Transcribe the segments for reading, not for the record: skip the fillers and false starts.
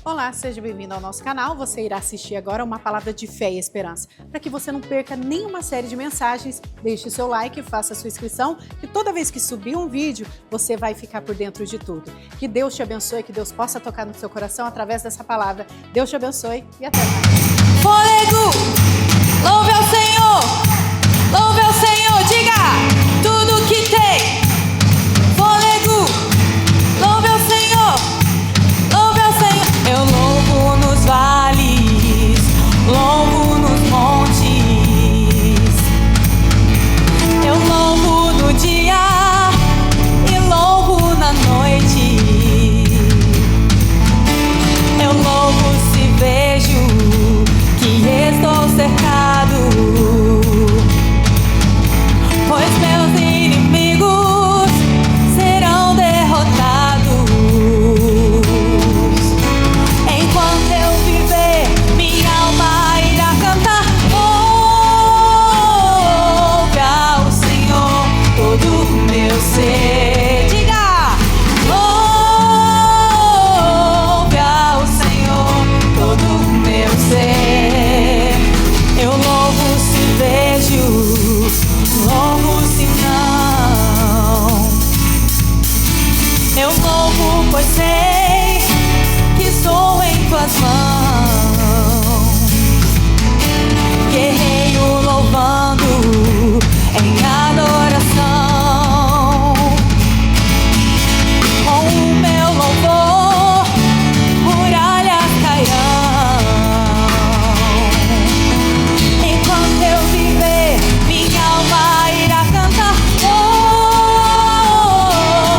Olá, seja bem-vindo ao nosso canal. Você irá assistir agora uma palavra de fé e esperança. Para que você não perca nenhuma série de mensagens, deixe o seu like, faça a sua inscrição, que toda vez que subir um vídeo, você vai ficar por dentro de tudo. Que Deus te abençoe, que Deus possa tocar no seu coração através dessa palavra. Deus te abençoe e até mais. Fôlego, louve ao Senhor, louve ao Senhor, diga tudo que tem. Fôlego, louve ao Senhor, louve ao Senhor. Eu louvo nos vales, louvo nos montes. Eu louvo no dia e louvo na noite. Eu louvo se vejo que estou cercado, pois meus inimigos serão derrotados. Enquanto eu viver, minha alma irá cantar. Ouve ao Senhor todo o meu ser. Diga! Ouve ao Senhor todo o meu ser. Eu louvo se vejo, louvo se não. Eu louvo pois sei que estou em tuas mãos. Guerreiro louvando em adoração. Com o meu louvor, muralhas cairão. Enquanto eu viver, minha alma irá cantar.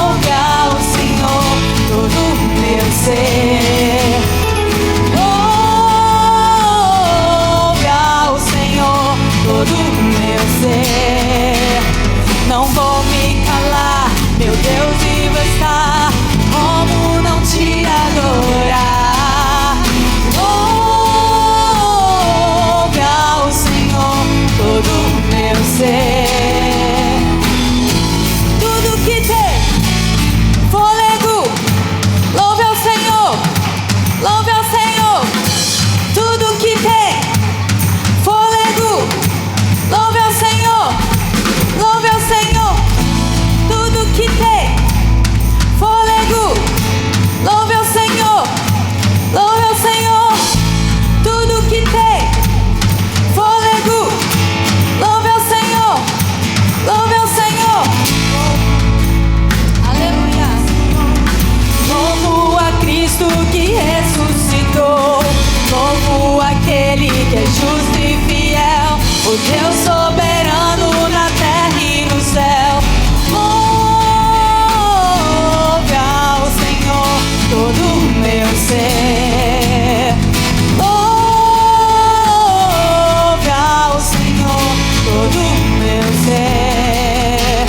Ouve ao Senhor todo o meu ser. Ouve ao Senhor todo o meu ser. Não vou me calar, meu Deus, e vou estar. Como não te adorar? Ouve ao Senhor todo o meu ser. Tudo que tem fôlego, louve ao Senhor, louve ao Senhor. Tudo que tem fôlego, louve ao Senhor, louve ao Senhor. Tudo que tem fôlego, louve ao Senhor, louve ao Senhor. Tudo que tem fôlego, louve ao Senhor, louve ao Senhor. Aleluia. Louvo a Cristo que ressuscitou, louvo aquele que é justo e fiel, o Deus soberano na terra e no céu. Louve ao Senhor todo o meu ser. Louve ao Senhor todo o meu ser.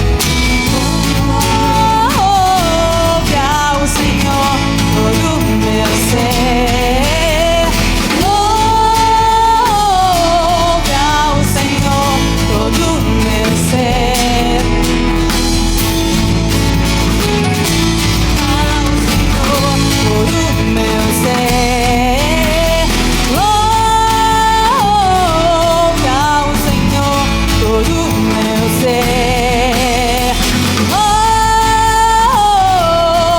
Louve ao Senhor todo o meu ser. Louve ao Senhor todo o meu ser. Ao Senhor todo o meu ser. Louve ao Senhor todo o meu ser.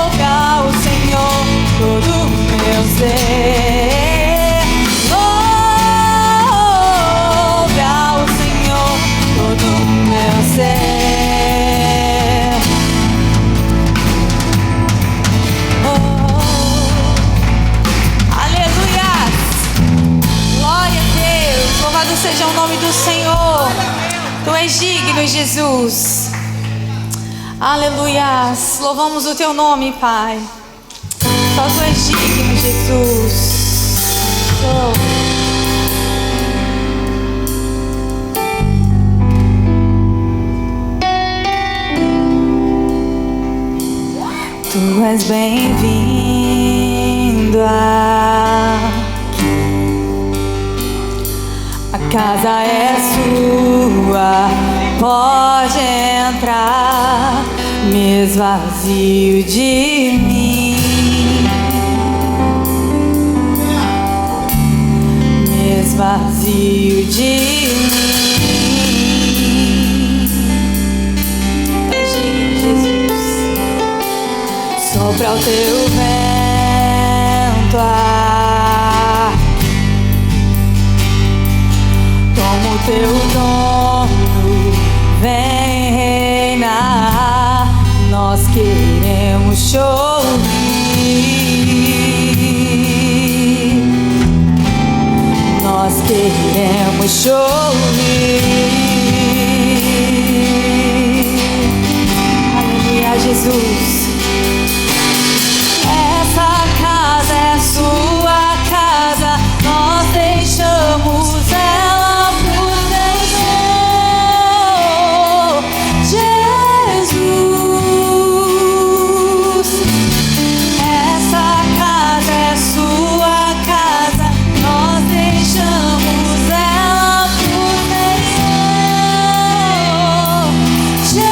Louve ao Senhor todo o meu ser. Louve ao Senhor todo o meu ser. Aleluia! Glória a Deus! Louvado seja o nome do Senhor. Tu és digno, Jesus. Aleluia! Louvamos o teu nome, Pai. Só tu és digno, Jesus. Oh. Tu és bem-vindo aqui. A casa é sua, pode entrar, me esvazio de mim. vazio de mim. Jesus, sopra o teu vento, toma o teu dono, vem reinar. Nós queremos te ouvir, nós queremos te ouvir. Aleluia, Jesus. Essa casa é sua casa, nós deixamos ela pro Senhor. Jesus, essa casa é sua casa, nós deixamos ela pro Senhor. Jesus,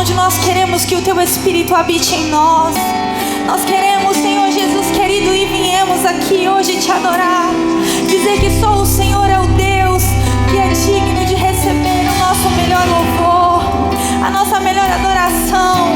onde nós queremos que o Teu Espírito habite em nós. Nós queremos, Senhor Jesus querido, e viemos aqui hoje te adorar, dizer que só o Senhor é o Deus que é digno de receber o nosso melhor louvor, a nossa melhor adoração.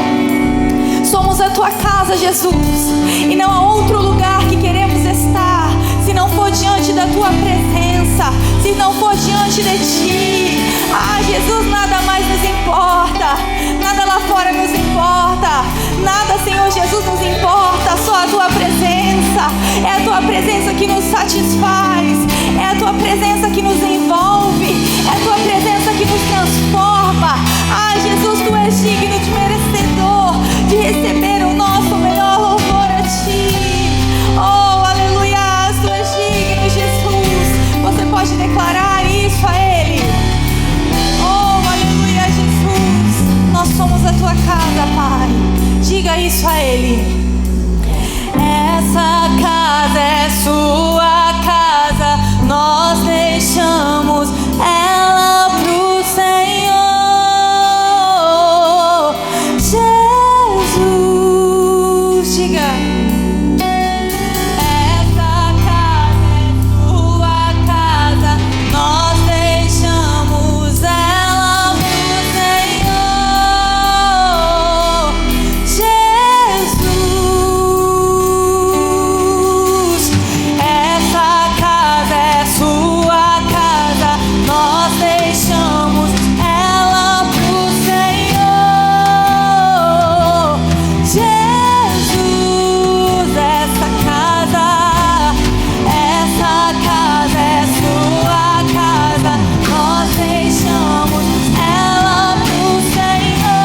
Somos a Tua casa, Jesus, e não há outro lugar que queremos estar se não for diante da Tua presença, se não for diante de Ti. Ah, Jesus, nada mais nos importa, nada lá fora nos importa, nada, Senhor Jesus, nos importa, só a Tua presença. É a Tua presença que nos satisfaz, é a Tua presença que nos envolve, é a Tua presença que nos transforma. Ah, Jesus, Tu és digno de merecedor de receber o nosso melhor louvor a Ti. Oh, aleluia, Tu és digno, Jesus. Você pode declarar isso a Ele. Oh, aleluia, Jesus. Nós somos a Tua casa, Pai. Diga isso a Ele. Essa casa é Sua casa, nós deixamos ela pro Senhor. Jesus, diga. Essa casa é Sua casa, nós deixamos ela pro Senhor. Jesus, essa casa é Sua casa, nós deixamos ela pro Senhor. Jesus, essa casa é Sua casa, nós deixamos ela pro Senhor.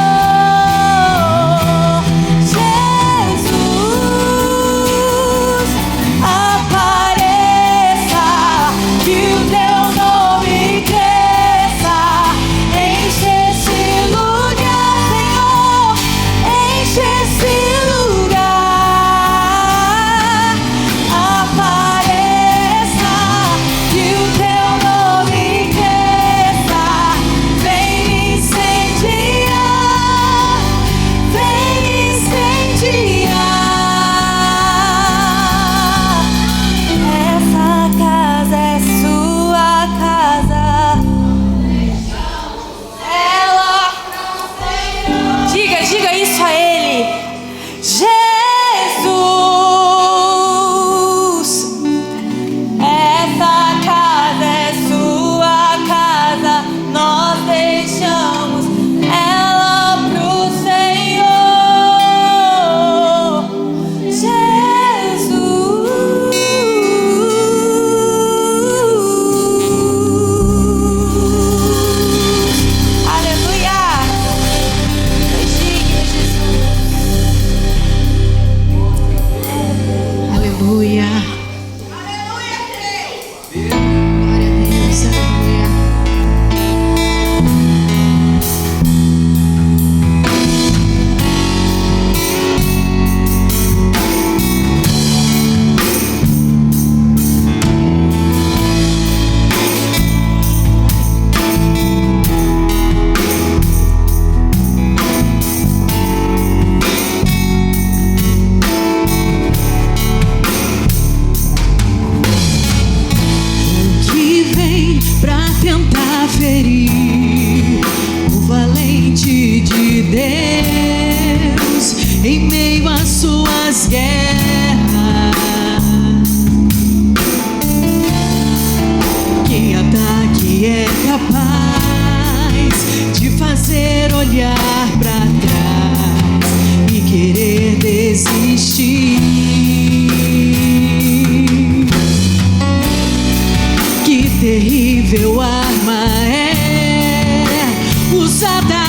Jesus, apareça, que o Teu nome cresça, enche esse lugar, Senhor, enche esse lugar. Apareça, que o Teu nome cresça, vem me incendiar, vem me incendiar. Essa casa é Sua casa, ela. Diga isso a Ele. Jesus, essa casa é Sua casa, nós deixamos ela pro Senhor. Jesus, aleluia. Aleluia. Glória a Deus, aleluia. Que vem pra tentar ferir o valente de Deus em meio às suas guerras. Que ataque é capaz de fazer olhar pra trás e querer desistir? Que terrível arma é usada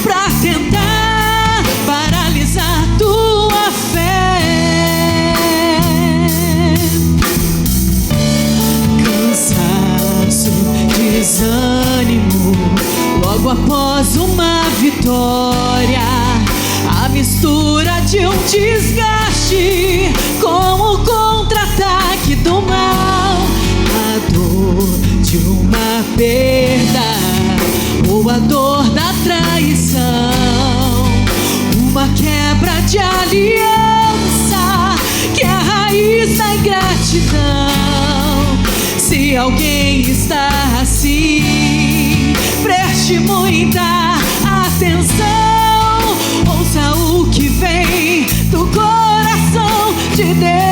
pra tentar paralisar tua fé. Cansaço, desânimo, logo após uma vitória, a mistura de um desgaste com o contra-ataque do mal, a dor de uma perda ou a dor da traição. quebra de aliança, que é a raiz da ingratidão. Se alguém está assim, preste muita atenção, ouça o que vem do coração de Deus.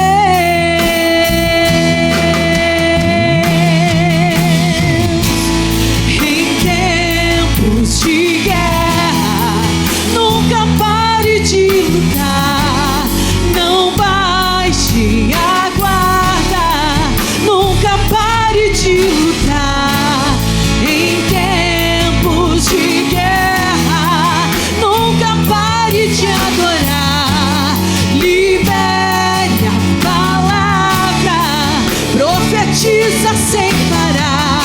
Sem parar,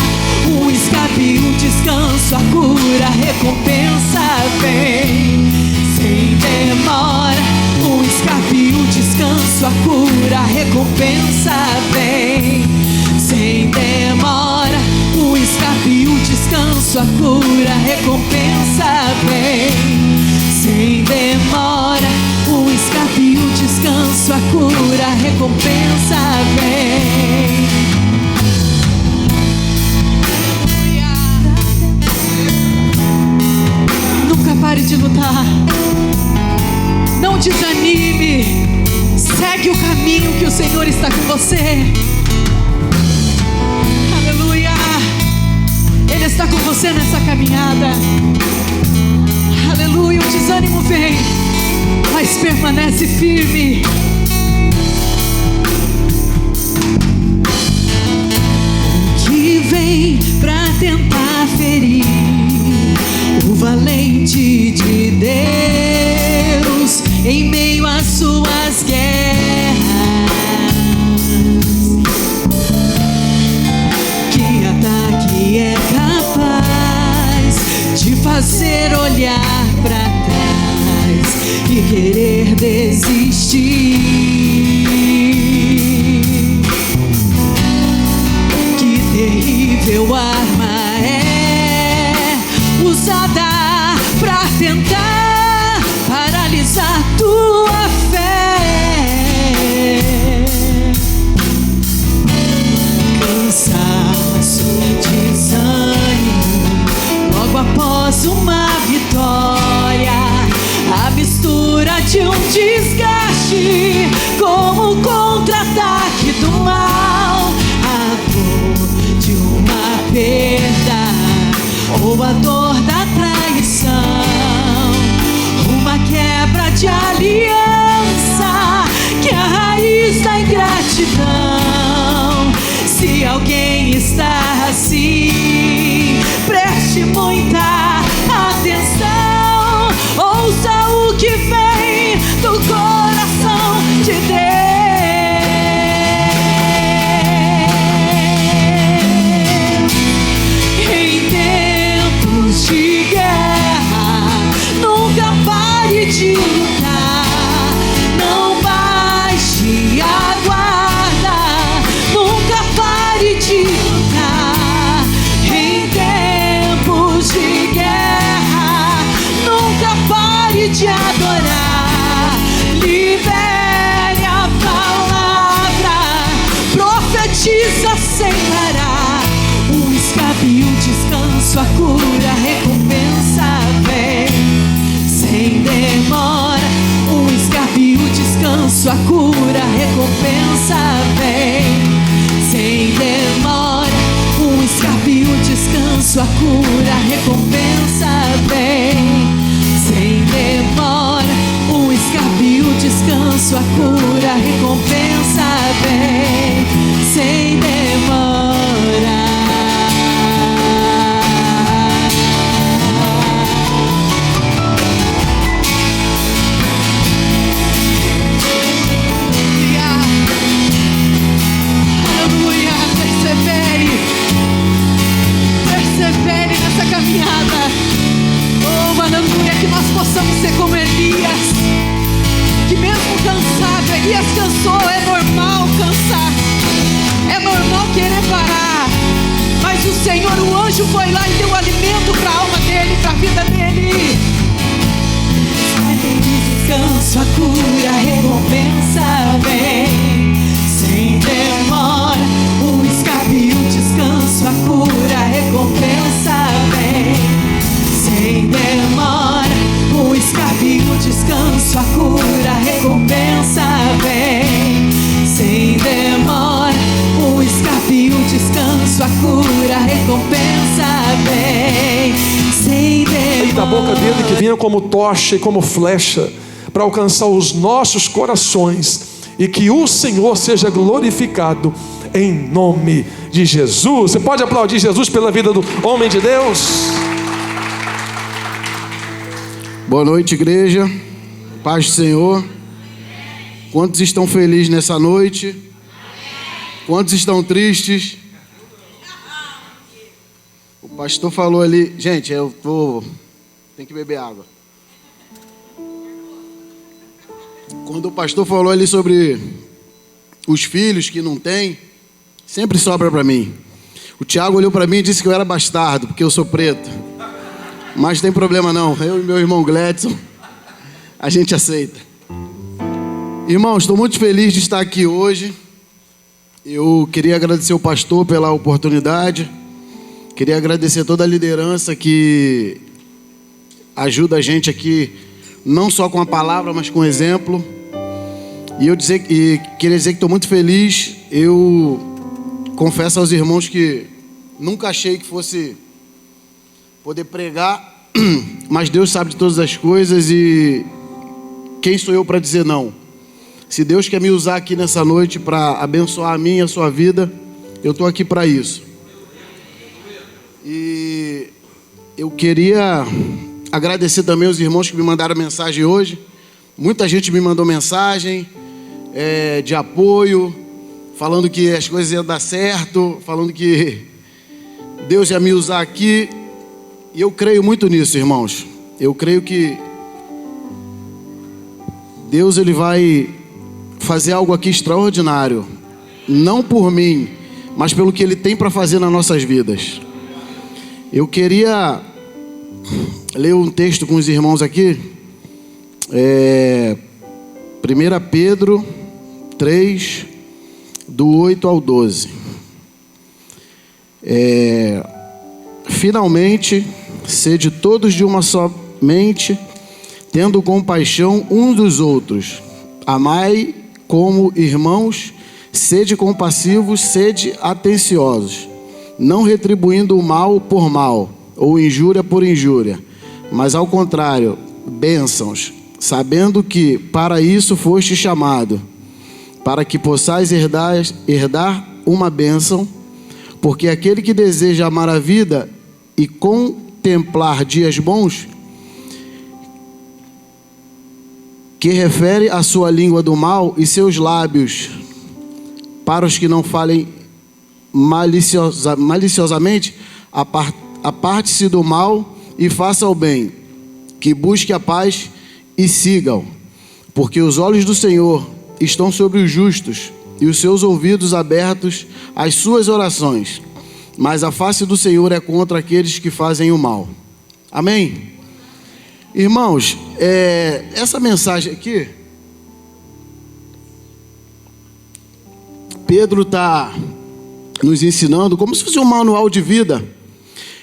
um escape, um descanso, a cura, a recompensa vem sem demora. Um escape, um descanso, a cura, a recompensa vem sem demora. Um escape, um descanso, a cura, a recompensa vem sem demora. Um escape, um descanso, a cura, a recompensa vem. Pare de lutar, não desanime, segue o caminho que o Senhor está com você. Aleluia, Ele está com você nessa caminhada. Aleluia, o desânimo vem, mas permanece firme. O que vem pra tentar ferir o valente de Deus em meio às suas guerras? Que ataque é capaz de fazer olhar para trás e querer desistir? Que terrível arma é usada pra tentar paralisar tua fé. Cansaço, desânimo, logo após uma vitória, a mistura de um desgaste como o contra-ataque do mal, a dor de uma perda ou a dor da traição, uma quebra de aliança, que é a raiz da ingratidão. Se alguém está assim, preste muita atenção, ouça o que vem do coração de Deus. De lutar, não baixe a guarda, nunca pare de lutar. Em tempos de guerra, nunca pare de adorar. Libere a palavra, profetiza sem parar. Um escape, um descanso, a cura, a recompensa vem sem demora. Um escape, um descanso, a cura, a recompensa vem sem demora. Um escape, um descanso, a cura, a recompensa vem sem demora. Um escape, um descanso, a cura, a recompensa vem sem demora. Persevere nessa caminhada. Oh, aleluia, que nós possamos ser como Elias, que mesmo cansado, Elias cansou. É normal cansar, é normal querer parar, mas o Senhor, o anjo foi lá e deu alimento para a alma dele, para a vida dele. descanso, a cura, a recompensa vem. Sem demora, o escape, o descanso, a cura, a recompensa vem. Sem demora. E da boca dele que vinha como tocha e como flecha, para alcançar os nossos corações, e que o Senhor seja glorificado em nome de Jesus. Você pode aplaudir Jesus pela vida do homem de Deus? Boa noite, igreja. Paz do Senhor. Quantos estão felizes nessa noite? Quantos estão tristes? O pastor falou ali, gente, tem que beber água. Quando o pastor falou ali sobre os filhos que não tem, sempre sobra para mim. O Tiago olhou para mim e disse que eu era bastardo, porque eu sou preto. Mas não tem problema não, eu e meu irmão Gledson, a gente aceita. Irmãos, estou muito feliz de estar aqui hoje. Eu queria agradecer o pastor pela oportunidade. Queria agradecer toda a liderança que ajuda a gente aqui, não só com a palavra, mas com o exemplo. E queria dizer que estou muito feliz. Eu confesso aos irmãos que nunca achei que fosse poder pregar, mas Deus sabe de todas as coisas e quem sou eu para dizer não? Se Deus quer me usar aqui nessa noite para abençoar a minha e a sua vida, eu estou aqui para isso. E eu queria agradecer também os irmãos que me mandaram mensagem hoje. Muita gente me mandou mensagem de apoio, falando que as coisas iam dar certo, falando que Deus ia me usar aqui. E eu creio muito nisso, irmãos. Eu creio que Deus ele vai fazer algo aqui extraordinário. Não por mim, mas pelo que Ele tem para fazer nas nossas vidas. Eu queria ler um texto com os irmãos aqui. 1 Pedro 3, do 8 ao 12. Finalmente, sede todos de uma só mente, tendo compaixão uns dos outros. Amai como irmãos, sede compassivos, sede atenciosos, não retribuindo o mal por mal, ou injúria por injúria, mas ao contrário, bênçãos, sabendo que para isso foste chamado, para que possais herdar uma bênção, porque aquele que deseja amar a vida e contemplar dias bons, que refere a sua língua do mal e seus lábios para os que não falem maliciosamente, aparte-se do mal e faça o bem, que busque a paz e sigam, porque os olhos do Senhor estão sobre os justos e os seus ouvidos abertos às suas orações, mas a face do Senhor é contra aqueles que fazem o mal. Amém? Irmãos, essa mensagem aqui, Pedro está nos ensinando como se fosse um manual de vida.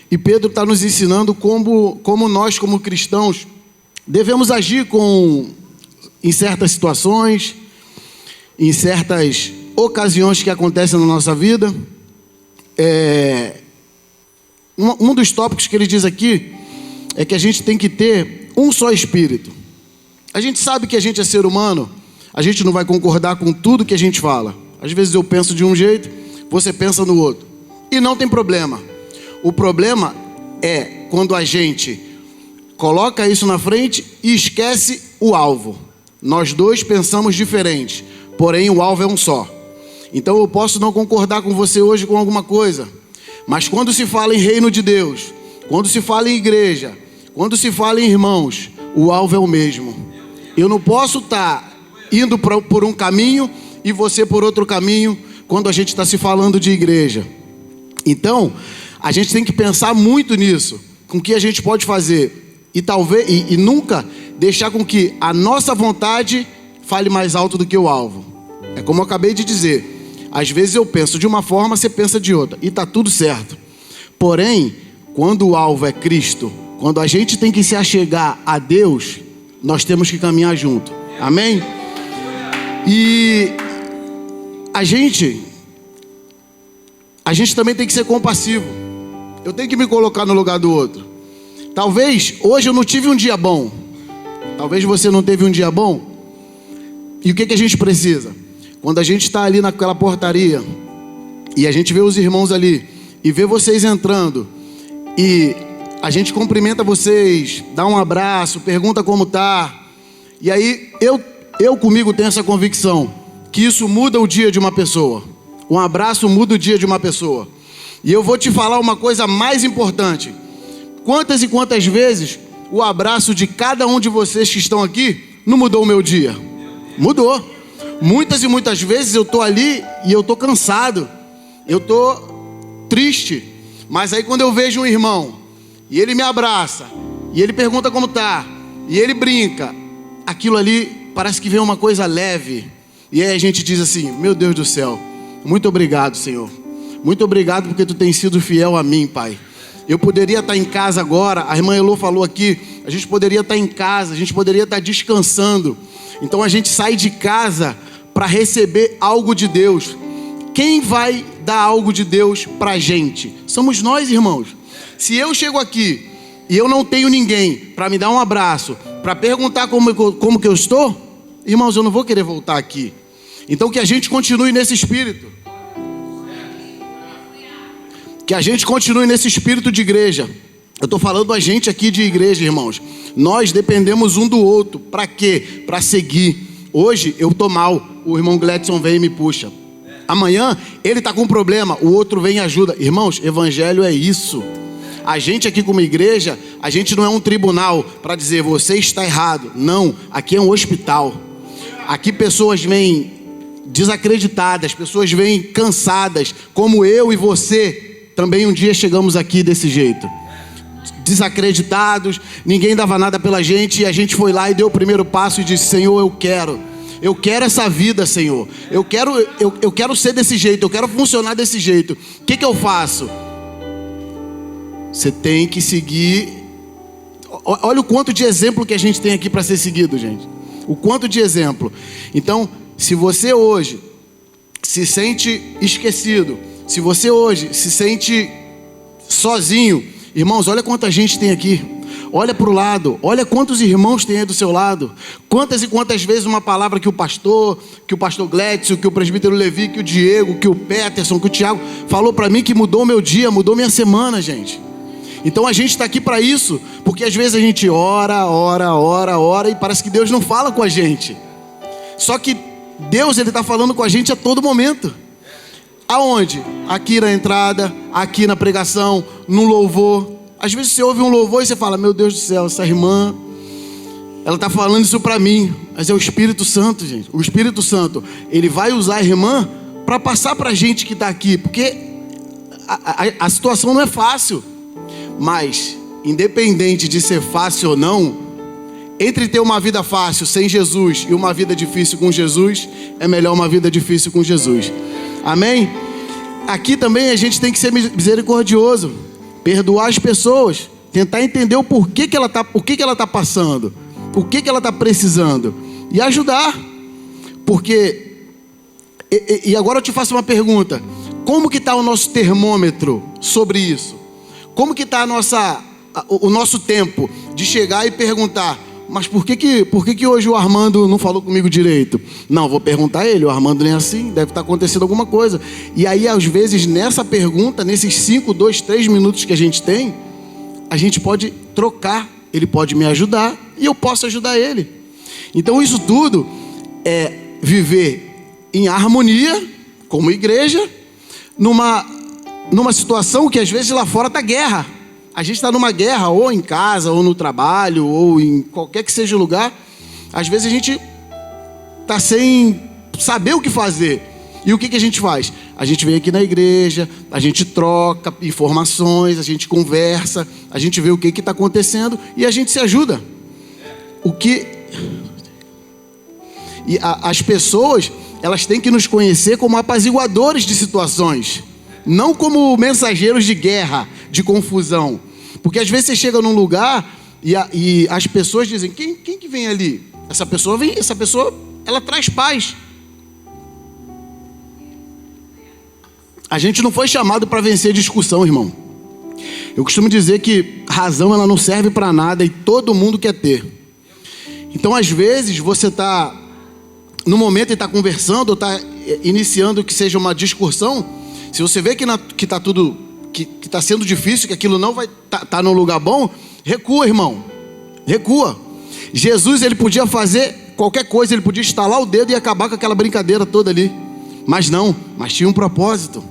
E Pedro está nos ensinando como nós, como cristãos, devemos agir em certas situações, em certas ocasiões que acontecem na nossa vida. Um dos tópicos que ele diz aqui é que a gente tem que ter um só espírito. A gente sabe que a gente é ser humano, a gente não vai concordar com tudo que a gente fala. Às vezes eu penso de um jeito, você pensa no outro. E não tem problema. O problema é quando a gente coloca isso na frente e esquece o alvo. Nós dois pensamos diferente, porém o alvo é um só. Então eu posso não concordar com você hoje com alguma coisa, mas quando se fala em reino de Deus, quando se fala em igreja, quando se fala em irmãos, o alvo é o mesmo. Eu não posso estar indo por um caminho e você por outro caminho quando a gente está se falando de igreja. Então, a gente tem que pensar muito nisso, com o que a gente pode fazer e nunca deixar com que a nossa vontade fale mais alto do que o alvo. É como eu acabei de dizer, às vezes eu penso de uma forma, você pensa de outra, e está tudo certo. Porém, quando o alvo é Cristo, quando a gente tem que se achegar a Deus, nós temos que caminhar junto. Amém? E a gente também tem que ser compassivo. Eu tenho que me colocar no lugar do outro. Talvez hoje eu não tive um dia bom. Talvez você não teve um dia bom. E o que a gente precisa? Quando a gente está ali naquela portaria e a gente vê os irmãos ali e vê vocês entrando e a gente cumprimenta vocês, dá um abraço, pergunta como tá. E aí eu comigo tenho essa convicção que isso muda o dia de uma pessoa. Um abraço muda o dia de uma pessoa. E eu vou te falar uma coisa mais importante. Quantas e quantas vezes o abraço de cada um de vocês que estão aqui não mudou o meu dia? Mudou. Muitas e muitas vezes eu estou ali e eu estou cansado. Eu estou triste. Mas aí quando eu vejo um irmão e ele me abraça e ele pergunta como tá e ele brinca, aquilo ali parece que vem uma coisa leve. E aí a gente diz assim: meu Deus do céu, muito obrigado, Senhor. Muito obrigado porque tu tens sido fiel a mim, Pai. Eu poderia estar em casa agora, a irmã Elô falou aqui, a gente poderia estar em casa, a gente poderia estar descansando. Então a gente sai de casa para receber algo de Deus. Quem vai dar algo de Deus para a gente? Somos nós, irmãos. Se eu chego aqui e eu não tenho ninguém para me dar um abraço, para perguntar como que eu estou, irmãos, eu não vou querer voltar aqui. Então que a gente continue nesse espírito. Que a gente continue nesse espírito de igreja. Eu estou falando a gente aqui de igreja, irmãos. Nós dependemos um do outro. Para quê? Para seguir. Hoje eu estou mal, o irmão Gledson vem e me puxa. Amanhã ele está com um problema, o outro vem e ajuda. Irmãos, evangelho é isso. A gente aqui como igreja, a gente não é um tribunal para dizer você está errado. Não, aqui é um hospital. Aqui pessoas vêm desacreditadas, pessoas vêm cansadas, como eu e você. Também um dia chegamos aqui desse jeito, desacreditados, ninguém dava nada pela gente, e a gente foi lá e deu o primeiro passo e disse: Senhor, eu quero essa vida, Senhor, eu quero ser desse jeito, eu quero funcionar desse jeito. O que eu faço? Você tem que seguir. Olha o quanto de exemplo que a gente tem aqui para ser seguido, gente. O quanto de exemplo. Então, se você hoje se sente esquecido, se você hoje se sente sozinho, irmãos, olha quanta gente tem aqui. Olha para o lado, olha quantos irmãos tem aí do seu lado. Quantas e quantas vezes uma palavra que o pastor Gledson, que o presbítero Levi, que o Diego, que o Peterson, que o Tiago falou para mim, que mudou meu dia, mudou minha semana, gente. Então a gente está aqui para isso, porque às vezes a gente ora e parece que Deus não fala com a gente. Só que Deus, Ele está falando com a gente a todo momento. Aonde? Aqui na entrada, aqui na pregação, no louvor. Às vezes você ouve um louvor e você fala: meu Deus do céu, essa irmã, ela está falando isso para mim. Mas é o Espírito Santo, gente. O Espírito Santo, ele vai usar a irmã para passar para a gente que está aqui. Porque a situação não é fácil. Mas, independente de ser fácil ou não, entre ter uma vida fácil sem Jesus e uma vida difícil com Jesus, é melhor uma vida difícil com Jesus. Amém? Aqui também a gente tem que ser misericordioso, perdoar as pessoas, tentar entender o porquê que ela está passando, o que ela está precisando e ajudar. Porque, e agora eu te faço uma pergunta: como que está o nosso termômetro sobre isso? Como que está o nosso tempo de chegar e perguntar: mas por que hoje o Armando não falou comigo direito? Não, vou perguntar a ele, o Armando nem é assim, deve estar acontecendo alguma coisa. E aí, às vezes, nessa pergunta, nesses 5, 2, 3 minutos que a gente tem, a gente pode trocar. Ele pode me ajudar e eu posso ajudar ele. Então, isso tudo é viver em harmonia, como igreja, numa situação que às vezes lá fora está guerra. A gente está numa guerra, ou em casa, ou no trabalho, ou em qualquer que seja o lugar. Às vezes a gente está sem saber o que fazer. E o que a gente faz? A gente vem aqui na igreja, a gente troca informações, a gente conversa, a gente vê o que está acontecendo e a gente se ajuda. E as pessoas, elas têm que nos conhecer como apaziguadores de situações, não como mensageiros de guerra, de confusão. Porque às vezes você chega num lugar E as pessoas dizem, quem que vem ali? Essa pessoa, ela traz paz. A gente não foi chamado para vencer discussão, irmão. Eu costumo dizer que razão ela não serve para nada e todo mundo quer ter. Então, às vezes, você está no momento e está conversando, ou está iniciando que seja uma discussão. Se você vê que está tudo, que está sendo difícil, que aquilo não vai tá no lugar bom, recua, irmão. Recua. Jesus, ele podia fazer qualquer coisa, ele podia estalar o dedo e acabar com aquela brincadeira toda ali. Mas não, mas tinha um propósito.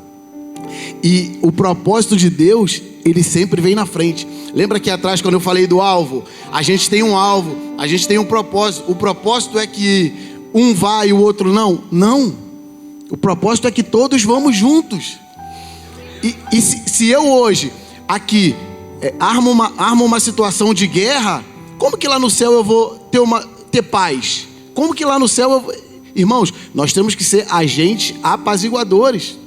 E o propósito de Deus, ele sempre vem na frente. Lembra aqui atrás quando eu falei do alvo? A gente tem um alvo, a gente tem um propósito. O propósito é que um vai e o outro não? Não. O propósito é que todos vamos juntos. E se eu hoje, aqui, armo uma situação de guerra, como que lá no céu eu vou ter paz? Como que lá no céu eu vou... Irmãos, nós temos que ser agentes apaziguadores.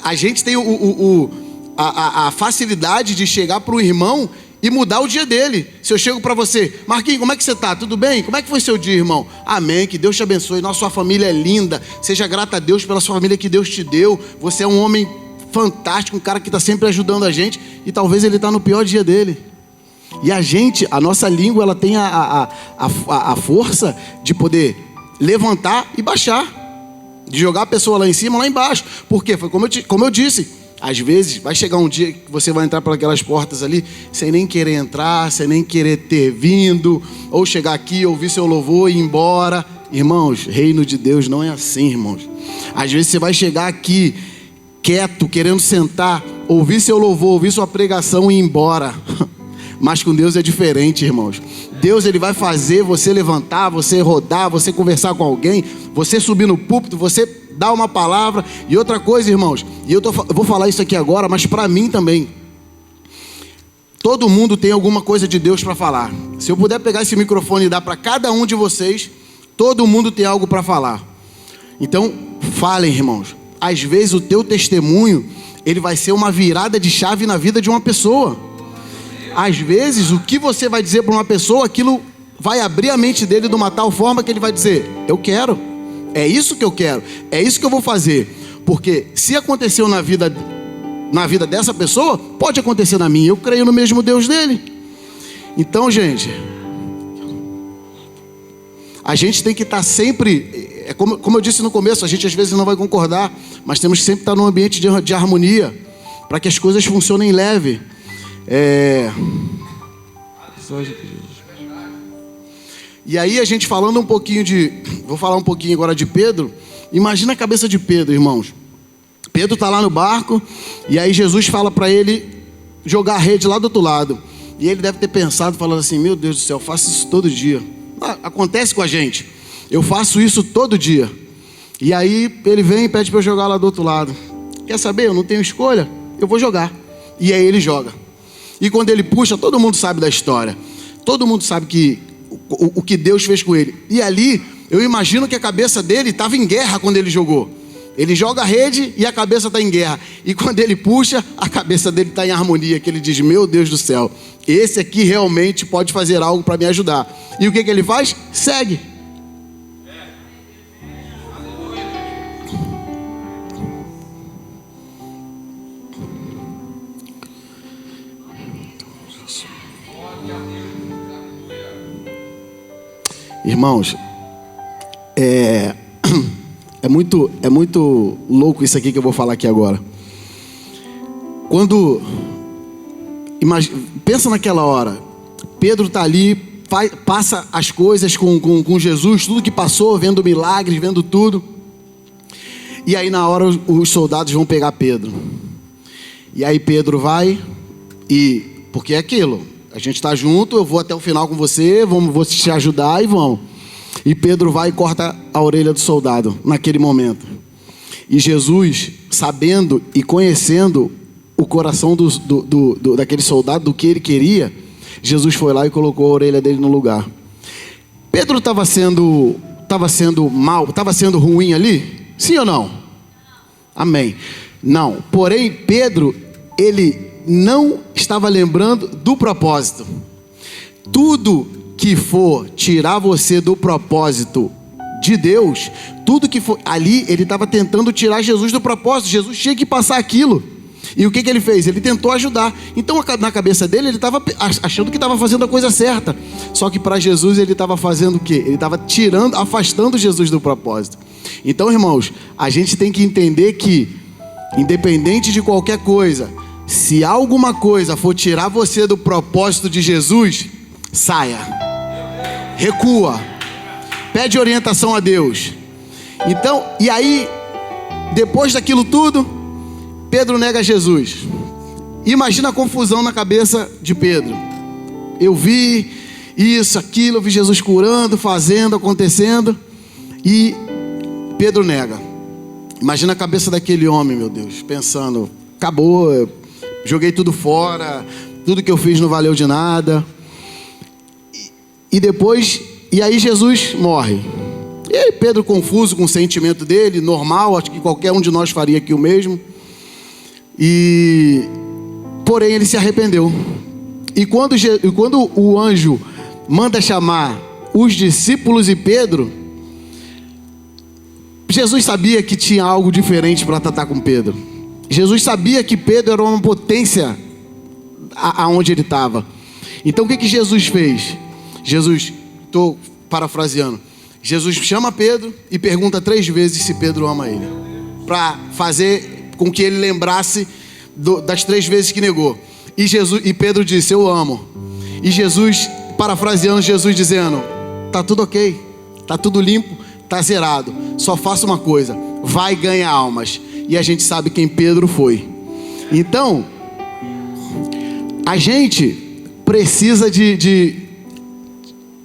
A gente tem a facilidade de chegar para o irmão e mudar o dia dele. Se eu chego para você, Marquinhos, como é que você está? Tudo bem? Como é que foi seu dia, irmão? Amém, que Deus te abençoe. Nossa, sua família é linda. Seja grata a Deus pela sua família que Deus te deu. Você é um homem fantástico, um cara que está sempre ajudando a gente. E talvez ele está no pior dia dele. E a nossa língua, ela tem a força de poder levantar e baixar. De jogar a pessoa lá em cima, lá embaixo. Por quê? Foi como eu disse. Às vezes vai chegar um dia que você vai entrar por aquelas portas ali, sem nem querer entrar, sem nem querer ter vindo, ou chegar aqui, ouvir seu louvor e ir embora. Irmãos, reino de Deus não é assim, irmãos. Às vezes você vai chegar aqui, quieto, querendo sentar, ouvir seu louvor, ouvir sua pregação e ir embora. Mas com Deus é diferente, irmãos. Deus, ele vai fazer você levantar, você rodar, você conversar com alguém, você subir no púlpito, você dar uma palavra. E outra coisa, irmãos, e eu vou falar isso aqui agora, mas para mim também. Todo mundo tem alguma coisa de Deus para falar. Se eu puder pegar esse microfone e dar para cada um de vocês, todo mundo tem algo para falar. Então, falem, irmãos. Às vezes o teu testemunho, ele vai ser uma virada de chave na vida de uma pessoa. Às vezes, o que você vai dizer para uma pessoa, aquilo vai abrir a mente dele de uma tal forma que ele vai dizer, eu quero, é isso que eu quero, é isso que eu vou fazer. Porque se aconteceu na vida dessa pessoa, pode acontecer na minha. Eu creio no mesmo Deus dele. Então, gente, a gente tem que estar sempre, como eu disse no começo, a gente às vezes não vai concordar, mas temos que sempre estar num ambiente de harmonia, para que as coisas funcionem leve. E aí a gente falando um pouquinho vou falar um pouquinho agora de Pedro. Imagina a cabeça de Pedro, irmãos. Pedro está lá no barco, e aí Jesus fala para ele jogar a rede lá do outro lado. E ele deve ter pensado, falando assim, meu Deus do céu, eu faço isso todo dia. Acontece com a gente, eu faço isso todo dia. E aí ele vem e pede para eu jogar lá do outro lado. Quer saber, eu não tenho escolha, eu vou jogar. E aí ele joga. E quando ele puxa, todo mundo sabe da história. Todo mundo sabe o que Deus fez com ele. E ali, eu imagino que a cabeça dele estava em guerra quando ele jogou. Ele joga a rede e a cabeça está em guerra. E quando ele puxa, a cabeça dele está em harmonia. Que ele diz, meu Deus do céu, esse aqui realmente pode fazer algo para me ajudar. E o que ele faz? Segue. Irmãos, é muito louco isso aqui que eu vou falar aqui agora. Pensa naquela hora, Pedro está ali, passa as coisas com Jesus, tudo que passou, vendo milagres, vendo tudo. E aí na hora os soldados vão pegar Pedro. E aí Pedro vai, porque é aquilo, a gente está junto, eu vou até o final com você, vou te ajudar e vão. E Pedro vai e corta a orelha do soldado naquele momento. E Jesus, sabendo e conhecendo o coração daquele soldado, do que ele queria, Jesus foi lá e colocou a orelha dele no lugar. Pedro estava sendo mal, estava sendo ruim ali? Sim ou não? Amém. Não. Porém, Pedro, ele não estava lembrando do propósito. Tudo que for tirar você do propósito de Deus, tudo que for ali, ele estava tentando tirar Jesus do propósito. Jesus tinha que passar aquilo. E o que ele fez? Ele tentou ajudar. Então na cabeça dele, ele estava achando que estava fazendo a coisa certa. Só que para Jesus ele estava fazendo o quê? Ele estava afastando Jesus do propósito. Então, irmãos, a gente tem que entender que, independente de qualquer coisa, se alguma coisa for tirar você do propósito de Jesus, saia, recua, pede orientação a Deus. Então, e aí, depois daquilo tudo, Pedro nega Jesus. Imagina a confusão na cabeça de Pedro. Eu vi isso, aquilo, eu vi Jesus curando, fazendo, acontecendo, e Pedro nega. Imagina a cabeça daquele homem, meu Deus, pensando: acabou, eu joguei tudo fora, tudo que eu fiz não valeu de nada. E aí Jesus morre. E aí Pedro, confuso com o sentimento dele, normal, acho que qualquer um de nós faria aqui o mesmo. Porém ele se arrependeu. E quando o anjo manda chamar os discípulos e Pedro, Jesus sabia que tinha algo diferente para tratar com Pedro. Jesus sabia que Pedro era uma potência aonde ele estava. Então o que Jesus fez? Estou parafraseando, Jesus chama Pedro e pergunta 3 vezes se Pedro ama ele, para fazer com que ele lembrasse das 3 vezes que negou. E Pedro disse: eu amo. E Jesus, parafraseando, Jesus dizendo: tá tudo ok, tá tudo limpo, tá zerado, só faça uma coisa, vai ganhar almas. E a gente sabe quem Pedro foi. Então a gente precisa de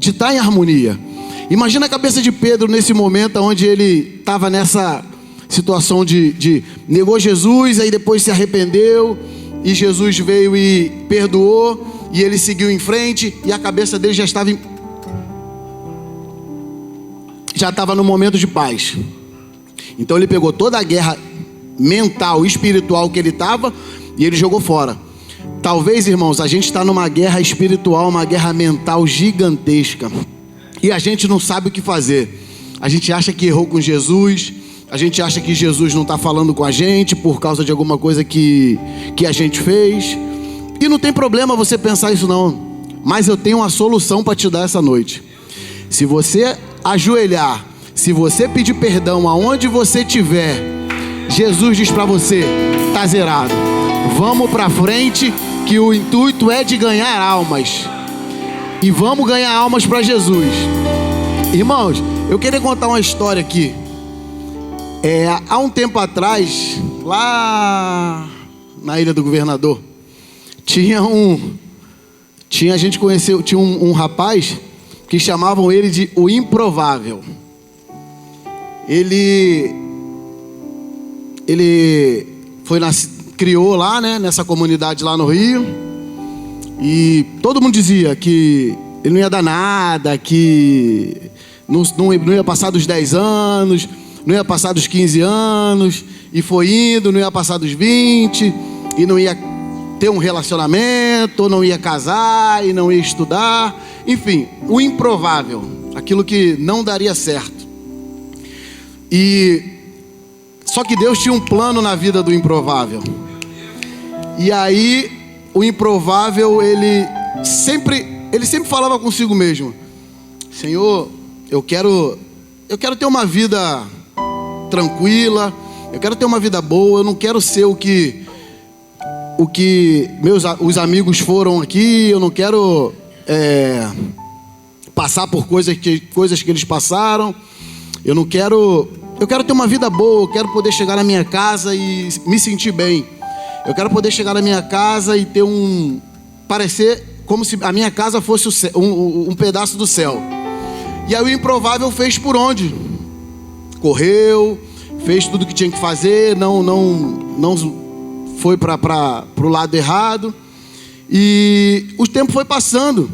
estar em harmonia. Imagina a cabeça de Pedro nesse momento onde ele estava nessa situação de negou Jesus, aí depois se arrependeu, e Jesus veio e perdoou, e ele seguiu em frente, e a cabeça dele já estava no momento de paz. Então ele pegou toda a guerra mental, espiritual que ele estava, e ele jogou fora. Talvez, irmãos, a gente está numa guerra espiritual, uma guerra mental gigantesca, e a gente não sabe o que fazer. A gente acha que errou com Jesus, a gente acha que Jesus não está falando com a gente por causa de alguma coisa que a gente fez. E não tem problema você pensar isso não, mas eu tenho uma solução para te dar essa noite. Se você ajoelhar, se você pedir perdão aonde você estiver, Jesus diz para você: tá zerado, vamos para frente, que o intuito é de ganhar almas. E vamos ganhar almas para Jesus. Irmãos, eu queria contar uma história aqui. Há um tempo atrás, lá na Ilha do Governador, tinha um rapaz que chamavam ele de o Improvável. Ele criou lá, né, nessa comunidade lá no Rio, e todo mundo dizia que ele não ia dar nada, que não ia passar dos 10 anos, não ia passar dos 15 anos, e foi indo, não ia passar dos 20, e não ia ter um relacionamento, ou não ia casar, e não ia estudar, enfim, o improvável, aquilo que não daria certo. Só que Deus tinha um plano na vida do improvável. E aí o improvável, ele sempre falava consigo mesmo: Senhor, eu quero ter uma vida tranquila, eu quero ter uma vida boa, eu não quero ser o que os amigos foram aqui, eu não quero passar por coisas que eles passaram, eu quero ter uma vida boa, eu quero poder chegar na minha casa e me sentir bem. Eu quero poder chegar na minha casa e ter parecer como se a minha casa fosse um pedaço do céu. E aí o improvável fez por onde? Correu, fez tudo o que tinha que fazer, não foi para o lado errado. E o tempo foi passando.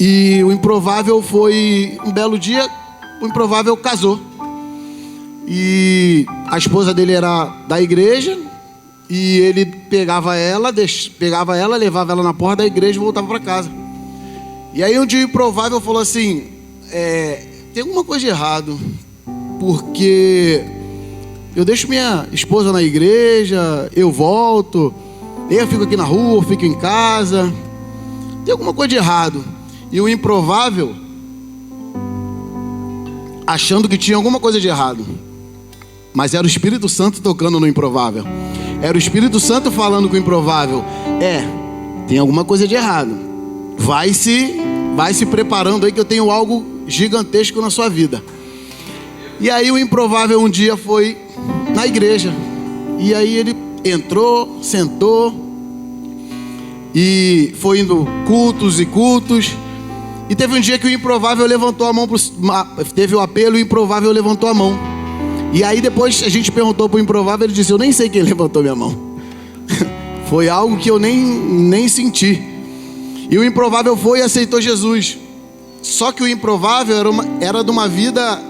E o improvável um belo dia, o improvável casou. E a esposa dele era da igreja, E ele pegava ela, levava ela na porta da igreja e voltava para casa. E aí um dia o Improvável falou assim, tem alguma coisa de errado, porque eu deixo minha esposa na igreja, eu volto, eu fico aqui na rua, eu fico em casa, tem alguma coisa de errado. E o Improvável, achando que tinha alguma coisa de errado, mas era o Espírito Santo tocando no Improvável. Era o Espírito Santo falando com o Improvável. Tem alguma coisa de errado. Vai se preparando aí que eu tenho algo gigantesco na sua vida. E aí o Improvável um dia foi na igreja. E aí ele entrou, sentou e foi indo cultos e cultos. E teve um dia que o Improvável levantou a mão, teve o apelo e o Improvável levantou a mão. E aí depois a gente perguntou pro Improvável, ele disse, eu nem sei quem levantou minha mão. Foi algo que eu nem senti. E o Improvável foi e aceitou Jesus. Só que o Improvável era de uma vida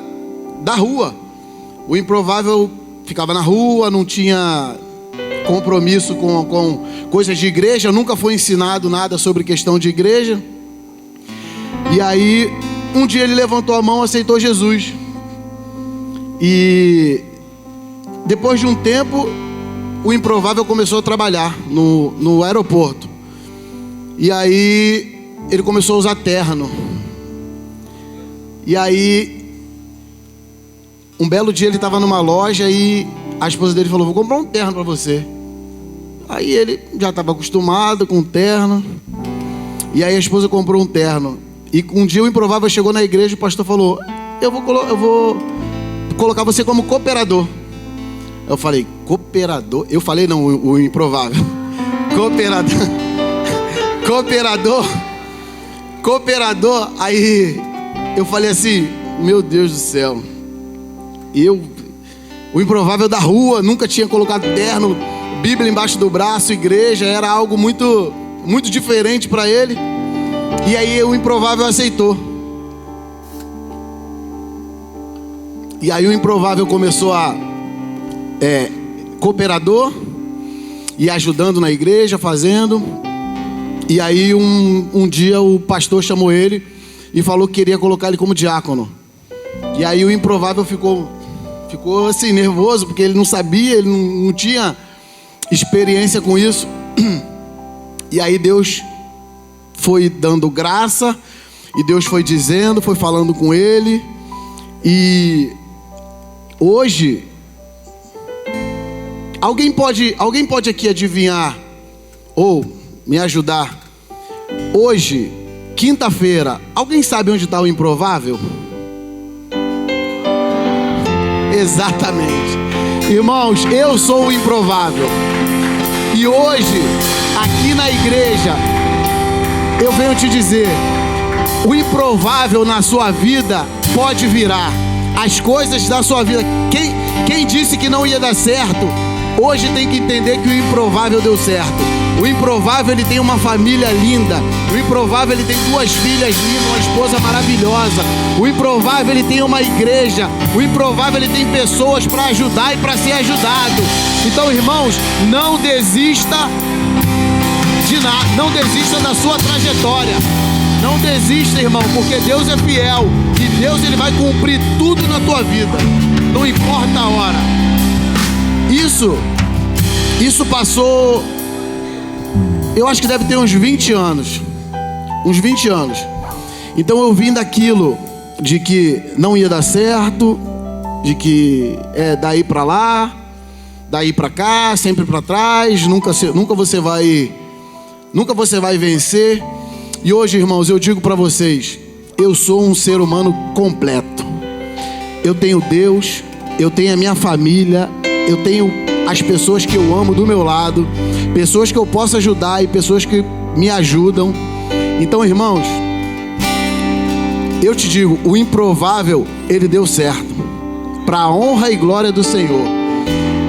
da rua. O Improvável ficava na rua, não tinha compromisso com coisas de igreja, nunca foi ensinado nada sobre questão de igreja. E aí um dia ele levantou a mão e aceitou Jesus. E depois de um tempo, o Improvável começou a trabalhar no aeroporto. E aí ele começou a usar terno. E aí um belo dia ele estava numa loja e a esposa dele falou, vou comprar um terno para você. Aí ele já estava acostumado com terno. E aí a esposa comprou um terno. E um dia o Improvável chegou na igreja e o pastor falou, eu vou colocar você como cooperador. Eu falei, cooperador? Eu falei não, o Improvável. Cooperador. Aí eu falei assim, meu Deus do céu. O Improvável da rua, nunca tinha colocado terno, Bíblia embaixo do braço, igreja, era algo muito, muito diferente para ele. E aí o Improvável aceitou. E aí o Improvável começou a cooperador e ajudando na igreja, fazendo. E aí um dia o pastor chamou ele e falou que queria colocar ele como diácono. E aí o Improvável ficou assim nervoso, porque ele não sabia, ele não tinha experiência com isso. E aí Deus foi dando graça, e Deus foi dizendo, foi falando com ele. E hoje, alguém pode aqui adivinhar ou me ajudar? Hoje, quinta-feira, alguém sabe onde está o Improvável? Exatamente. Irmãos, eu sou o Improvável. E hoje, aqui na igreja, eu venho te dizer, o improvável na sua vida pode virar. As coisas da sua vida, quem disse que não ia dar certo, hoje tem que entender que o Improvável deu certo. O Improvável, ele tem uma família linda. O Improvável, ele tem 2 filhas lindas, uma esposa maravilhosa. O Improvável, ele tem uma igreja. O Improvável, ele tem pessoas para ajudar e para ser ajudado. Então, irmãos, não desista de nada, não desista da sua trajetória. Não desista, irmão, porque Deus é fiel e Deus, ele vai cumprir tudo na tua vida, não importa a hora. Isso passou, eu acho que deve ter uns 20 anos. Então eu vim daquilo de que não ia dar certo, de que daí pra lá, daí pra cá, sempre pra trás, nunca você vai vencer. E hoje, irmãos, eu digo para vocês, eu sou um ser humano completo. Eu tenho Deus, eu tenho a minha família, eu tenho as pessoas que eu amo do meu lado, pessoas que eu posso ajudar e pessoas que me ajudam. Então, irmãos, eu te digo, o improvável, ele deu certo, para a honra e glória do Senhor.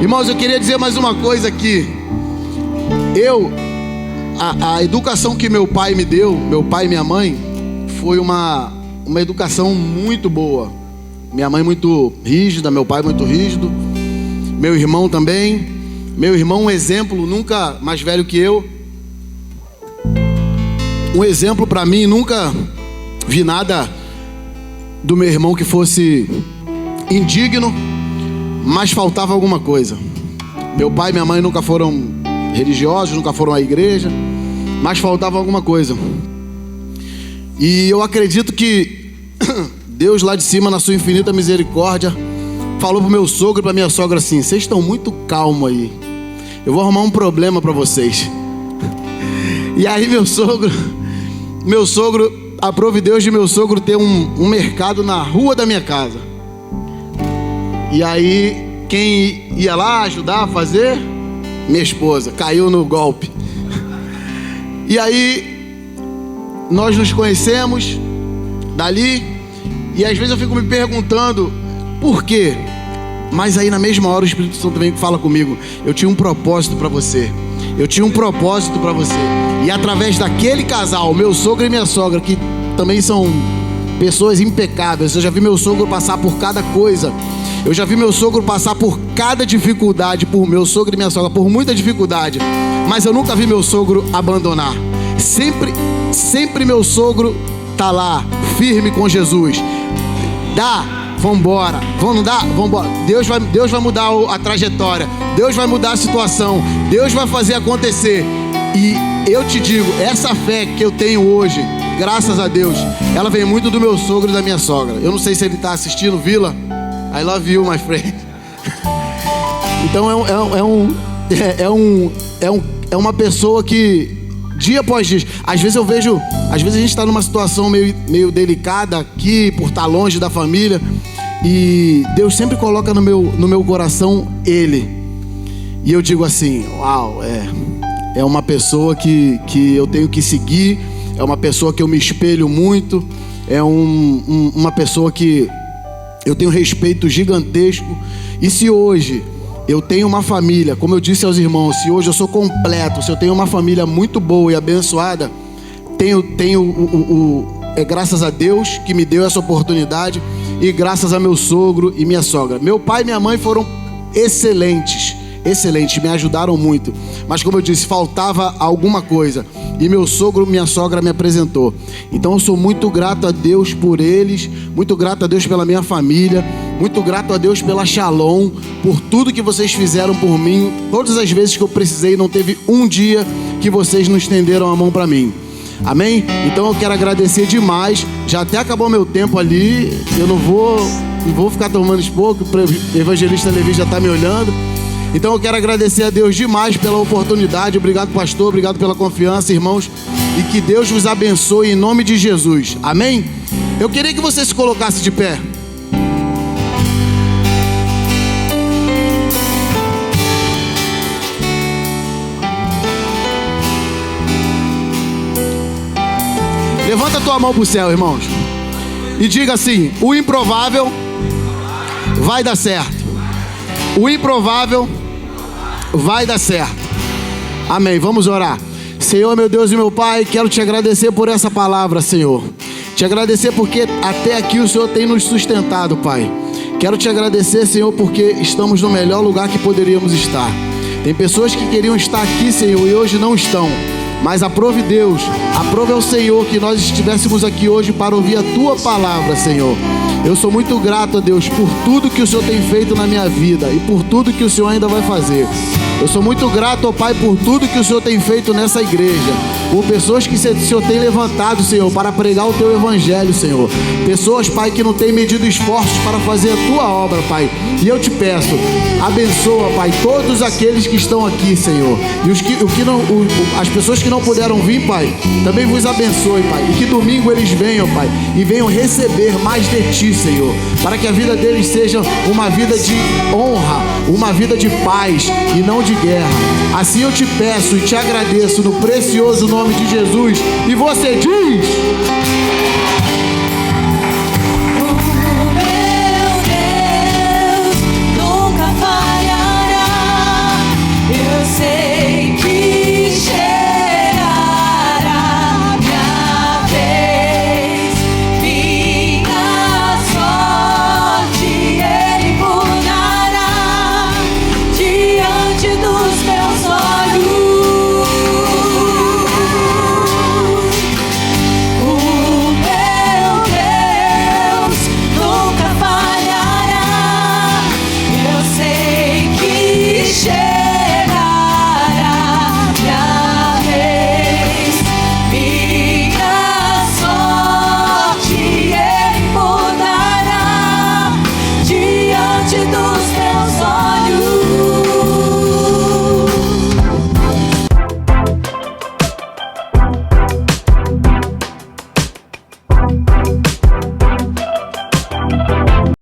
Irmãos, eu queria dizer mais uma coisa aqui. A educação que meu pai me deu, meu pai e minha mãe, foi uma educação muito boa. Minha mãe muito rígida, meu pai muito rígido, meu irmão também. Meu irmão, um exemplo, nunca mais velho que eu. Um exemplo para mim, nunca vi nada do meu irmão que fosse indigno, mas faltava alguma coisa. Meu pai e minha mãe nunca foram religiosos, nunca foram à igreja, mas faltava alguma coisa. E eu acredito que Deus lá de cima, na sua infinita misericórdia, falou pro meu sogro e pra minha sogra assim: vocês estão muito calmos aí, eu vou arrumar um problema para vocês. E aí meu sogro, aprove Deus de meu sogro ter um mercado na rua da minha casa. E aí quem ia lá ajudar a fazer? Minha esposa, caiu no golpe. E aí nós nos conhecemos dali, e às vezes eu fico me perguntando por quê. Mas aí na mesma hora o Espírito Santo vem e fala comigo: eu tinha um propósito para você. Eu tinha um propósito para você. E através daquele casal, meu sogro e minha sogra, que também são pessoas impecáveis, eu já vi meu sogro passar por cada coisa. Eu já vi meu sogro passar por cada dificuldade, por meu sogro e minha sogra, por muita dificuldade. Mas eu nunca vi meu sogro abandonar. Sempre meu sogro tá lá, firme com Jesus. Vambora, vamos dar, vambora. Deus vai mudar a trajetória. Deus vai mudar a situação. Deus vai fazer acontecer. E eu te digo, essa fé que eu tenho hoje, graças a Deus, ela vem muito do meu sogro e da minha sogra. Eu não sei se ele está assistindo, Vila. I love you, my friend. Então é uma pessoa que dia após dia, às vezes a gente está numa situação meio delicada aqui, por estar longe da família, e Deus sempre coloca no meu coração ele. E eu digo assim: uau, é uma pessoa que eu tenho que seguir, é uma pessoa que eu me espelho muito, é uma pessoa que eu tenho respeito gigantesco. E se hoje eu tenho uma família, como eu disse aos irmãos, se hoje eu sou completo, se eu tenho uma família muito boa e abençoada, é graças a Deus que me deu essa oportunidade, e graças a meu sogro e minha sogra. Meu pai e minha mãe foram excelentes, me ajudaram muito. Mas como eu disse, faltava alguma coisa, e meu sogro e minha sogra me apresentou. Então eu sou muito grato a Deus por eles, muito grato a Deus pela minha família, muito grato a Deus pela Shalom, por tudo que vocês fizeram por mim. Todas as vezes que eu precisei, não teve um dia que vocês não estenderam a mão para mim. Amém? Então eu quero agradecer demais. Já até acabou meu tempo ali. Eu não vou ficar tomando esporro, o evangelista Levi já está me olhando. Então eu quero agradecer a Deus demais pela oportunidade. Obrigado, pastor, obrigado pela confiança, irmãos. E que Deus vos abençoe em nome de Jesus. Amém? Eu queria que você se colocasse de pé. Levanta a tua mão para o céu, irmãos, e diga assim: o improvável vai dar certo. O improvável vai dar certo. Amém. Vamos orar. Senhor, meu Deus e meu Pai, quero te agradecer por essa palavra, Senhor. Te agradecer porque até aqui o Senhor tem nos sustentado, Pai. Quero te agradecer, Senhor, porque estamos no melhor lugar que poderíamos estar. Tem pessoas que queriam estar aqui, Senhor, e hoje não estão. Mas aprove Deus, aprove ao Senhor que nós estivéssemos aqui hoje para ouvir a Tua palavra, Senhor. Eu sou muito grato a Deus por tudo que o Senhor tem feito na minha vida e por tudo que o Senhor ainda vai fazer. Eu sou muito grato, ó Pai, por tudo que o Senhor tem feito nessa igreja, por pessoas que o Senhor tem levantado, Senhor, para pregar o Teu Evangelho, Senhor. Pessoas, Pai, que não têm medido esforços para fazer a Tua obra, Pai. E eu te peço, abençoa, Pai, todos aqueles que estão aqui, Senhor. E as pessoas que não puderam vir, Pai, também vos abençoe, Pai. E que domingo eles venham, Pai, e venham receber mais de Ti, Senhor, para que a vida deles seja uma vida de honra, uma vida de paz e não de guerra. Assim eu te peço e te agradeço no precioso nome de Jesus. E você diz...